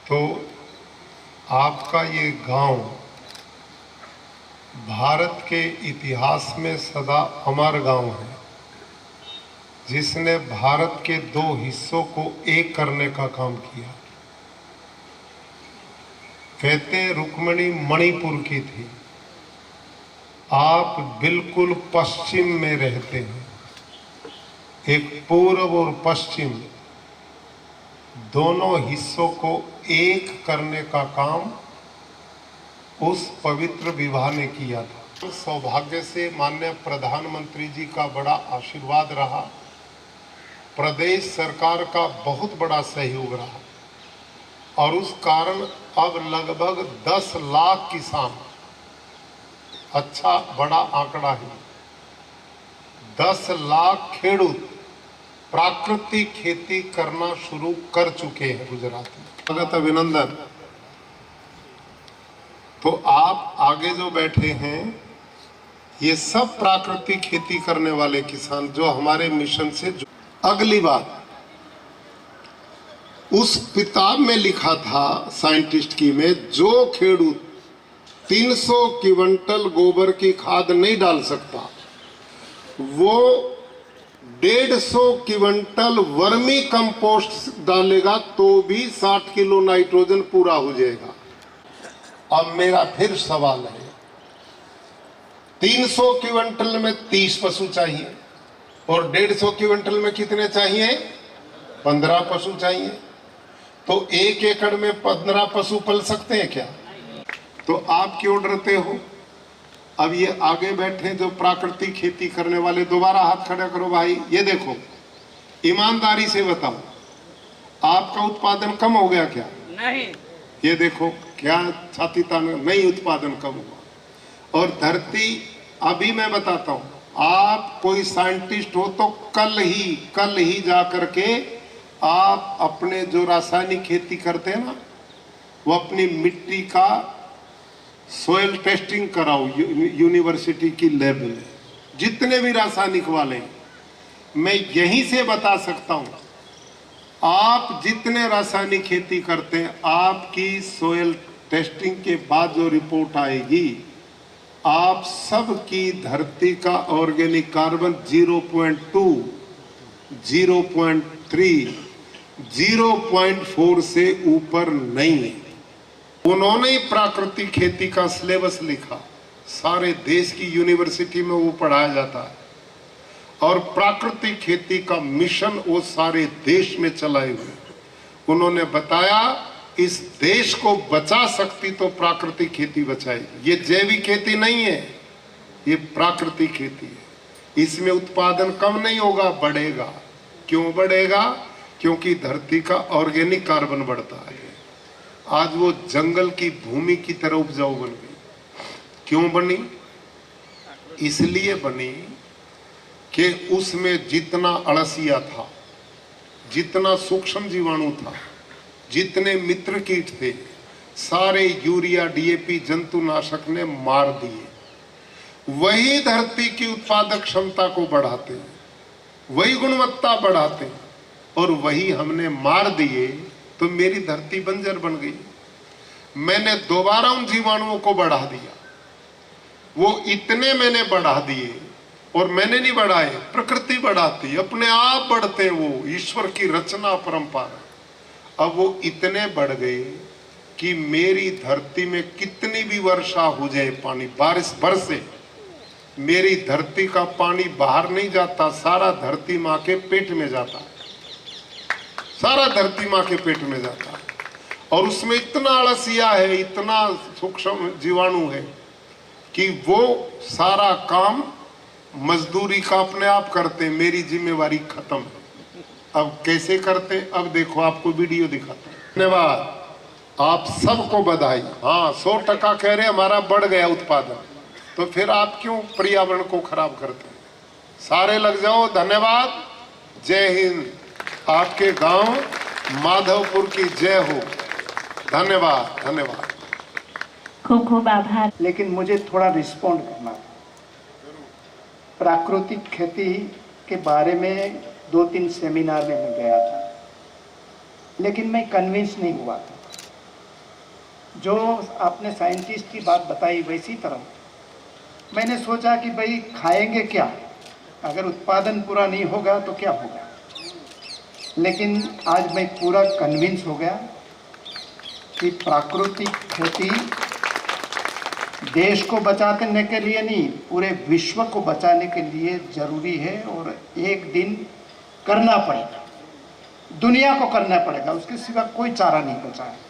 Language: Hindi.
तो आपका ये गांव भारत के इतिहास में सदा अमर गांव है, जिसने भारत के दो हिस्सों को एक करने का काम किया। कहते हैं रुक्मिणी मणिपुर की थी, आप बिल्कुल पश्चिम में रहते हैं। एक पूर्व और पश्चिम दोनों हिस्सों को एक करने का काम उस पवित्र विवाह ने किया था। सौभाग्य से माननीय प्रधानमंत्री जी का बड़ा आशीर्वाद रहा, प्रदेश सरकार का बहुत बड़ा सहयोग रहा और उस कारण अब लगभग 10 लाख किसान, अच्छा बड़ा आंकड़ा है, 10 लाख खेडूत प्राकृतिक खेती करना शुरू कर चुके हैं गुजरात में। स्वागत अभिनंदन। तो आप आगे जो बैठे हैं ये सब प्राकृतिक खेती करने वाले किसान जो हमारे मिशन से अगली बात, उस किताब में लिखा था साइंटिस्ट की में, जो खेडूत 300 क्विंटल गोबर की खाद नहीं डाल सकता वो 150 क्विंटल वर्मी कंपोस्ट डालेगा तो भी 60 किलो नाइट्रोजन पूरा हो जाएगा। अब मेरा फिर सवाल है, 300 क्विंटल में 30 पशु चाहिए और 150 क्विंटल में कितने चाहिए? 15 पशु चाहिए। तो 1 एकड़ में 15 पशु पल सकते हैं क्या? तो आप क्यों डरते हो? अब ये आगे बैठे जो प्राकृतिक खेती करने वाले, दोबारा हाथ खड़ा करो भाई। ये देखो, ईमानदारी से बताओ, आपका उत्पादन कम हो गया क्या? नहीं। ये देखो क्या छाती तान, नहीं उत्पादन कम हुआ। और धरती, अभी मैं बताता हूं, आप कोई साइंटिस्ट हो तो कल ही जा करके आप अपने जो रासायनिक खेती करते हैं ना, वो अपनी मिट्टी का सोयल टेस्टिंग कराओ यूनिवर्सिटी की लैब में। जितने भी रासायनिक वाले हैं, मैं यहीं से बता सकता हूं, आप जितने रासायनिक खेती करते हैं, आपकी सोयल टेस्टिंग के बाद जो रिपोर्ट आएगी, आप सब की धरती का ऑर्गेनिक कार्बन 0.2, 0.3, 0.4 से ऊपर नहीं है। उन्होंने ही प्राकृतिक खेती का सिलेबस लिखा, सारे देश की यूनिवर्सिटी में वो पढ़ाया जाता है और प्राकृतिक खेती का मिशन वो सारे देश में चलाए हुए। उन्होंने बताया इस देश को बचा सकती तो प्राकृतिक खेती बचाएगी। ये जैविक खेती नहीं है, ये प्राकृतिक खेती है। इसमें उत्पादन कम नहीं होगा, बढ़ेगा। क्यों बढ़ेगा? क्योंकि धरती का ऑर्गेनिक कार्बन बढ़ता है। आज वो जंगल की भूमि की तरह उपजाऊ बन गई। क्यों बनी? इसलिए बनी कि उसमें जितना अड़सिया था, जितना सूक्ष्म जीवाणु था, जितने मित्र कीट थे, सारे यूरिया डीएपी जंतुनाशक ने मार दिए। वही धरती की उत्पादक क्षमता को बढ़ाते हैं, वही गुणवत्ता बढ़ाते हैं, और वही हमने मार दिए तो मेरी धरती बंजर बन गई। मैंने दोबारा उन जीवाणुओं को बढ़ा दिया, वो इतने मैंने बढ़ा दिए, और मैंने नहीं बढ़ाए, प्रकृति बढ़ाती, अपने आप बढ़ते, वो ईश्वर की रचना परंपरा। अब वो इतने बढ़ गए कि मेरी धरती में कितनी भी वर्षा हो जाए, पानी बारिश बरसे, मेरी धरती का पानी बाहर नहीं जाता, सारा धरती माँ के पेट में जाता, सारा धरती माँ के पेट में जाता है। और उसमें इतना अड़सिया है, इतना सूक्ष्म जीवाणु है कि वो सारा काम मजदूरी का अपने आप करते, मेरी जिम्मेवारी खत्म। अब कैसे करते? अब देखो, आपको वीडियो दिखाता हूं। धन्यवाद, आप सबको बधाई। हाँ, 100% कह रहे हमारा बढ़ गया उत्पादन, तो फिर आप क्यों पर्यावरण को खराब करते हैं? सारे लग जाओ। धन्यवाद, जय हिंद। आपके गांव माधवपुर की जय हो। धन्यवाद, धन्यवाद। खूब खूब आभार। लेकिन मुझे थोड़ा रिस्पॉन्ड करना था। प्राकृतिक खेती के बारे में 2-3 सेमिनार में मैं गया था, लेकिन मैं कन्विंस नहीं हुआ था। जो आपने साइंटिस्ट की बात बताई वैसी तरह मैंने सोचा कि भाई खाएंगे क्या, अगर उत्पादन पूरा नहीं होगा तो क्या होगा। लेकिन आज मैं पूरा कन्विंस हो गया कि प्राकृतिक खेती देश को बचाने के लिए नहीं, पूरे विश्व को बचाने के लिए जरूरी है और एक दिन करना पड़ेगा, दुनिया को करना पड़ेगा, उसके सिवा कोई चारा नहीं बचा है।